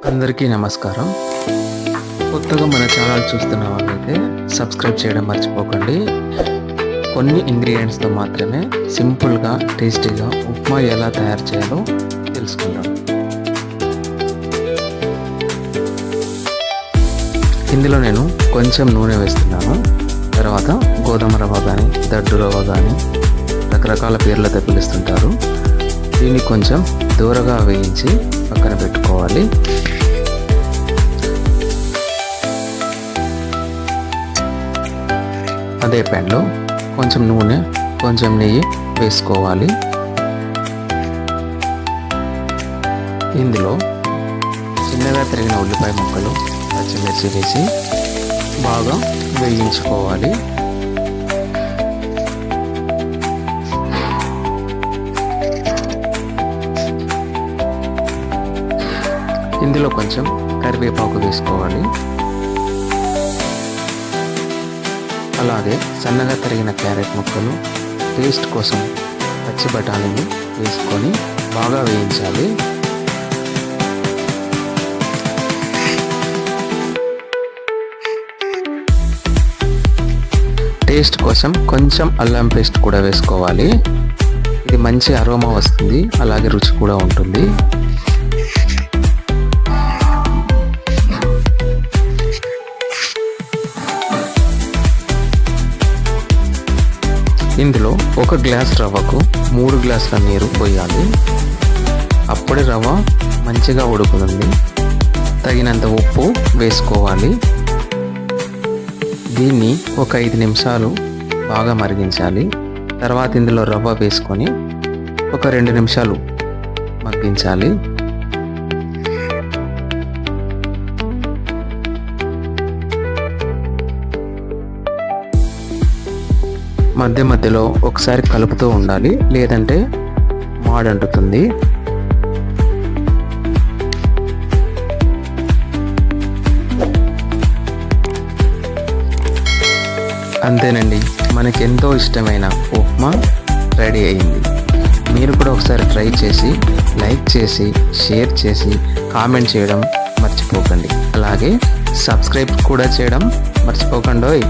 అందరికీ నమస్కారం. కొత్తగా మన ఛానల్ చూస్తున్న వాళ్ళైతే సబ్స్క్రైబ్ చేయడం మర్చిపోకండి. కొన్ని ఇంగ్రీడియంట్స్తో మాత్రమే సింపుల్గా టేస్టీగా ఉప్మా ఎలా తయారు చేయాలో తెలుసుకుందాం. ఇందులో నేను కొంచెం నూనె వేస్తున్నాను. తర్వాత గోధుమ రవ్వ కానీ దడ్డు రవ్వ కానీ రకరకాల పేర్లతో పిలుస్తుంటారు. దీన్ని కొంచెం దూరగా వేయించి పక్కన పెట్టుకోవాలి. అదే ప్యాన్లో కొంచెం నూనె కొంచెం నెయ్యి వేసుకోవాలి. ఇందులో చిన్నగా తరిగిన ఉల్లిపాయ ముక్కలు పచ్చిమిర్చి వేసి బాగా వేయించుకోవాలి. ఇందులో కొంచెం కరివేపాకు వేసుకోవాలి. అలాగే సన్నగా తరిగిన క్యారెట్ ముక్కలు, టేస్ట్ కోసం పచ్చి బఠానీని వేసుకొని బాగా వేయించాలి. టేస్ట్ కోసం కొంచెం అల్లం పేస్ట్ కూడా వేసుకోవాలి. ఇది మంచి అరోమా వస్తుంది, అలాగే రుచి కూడా ఉంటుంది. ఇందులో 1 గ్లాస్ రవ్వకు 3 గ్లాసుల నీరు పోయాలి. అప్పుడే రవ్వ మంచిగా ఉడుకుతుంది. తగినంత ఉప్పు వేసుకోవాలి. దీన్ని ఒక 5 నిమిషాలు బాగా మరిగించాలి. తర్వాత ఇందులో రవ్వ వేసుకొని ఒక 2 నిమిషాలు మగ్గించాలి. మధ్య మధ్యలో ఒకసారి కలుపుతూ ఉండాలి, లేదంటే మాడంటుతుంది. అంతేనండి, మనకెంతో ఇష్టమైన ఉప్మా రెడీ అయింది. మీరు కూడా ఒకసారి ట్రై చేసి లైక్ చేసి షేర్ చేసి కామెంట్ చేయడం మర్చిపోకండి. అలాగే సబ్స్క్రైబ్ కూడా చేయడం మర్చిపోకండి.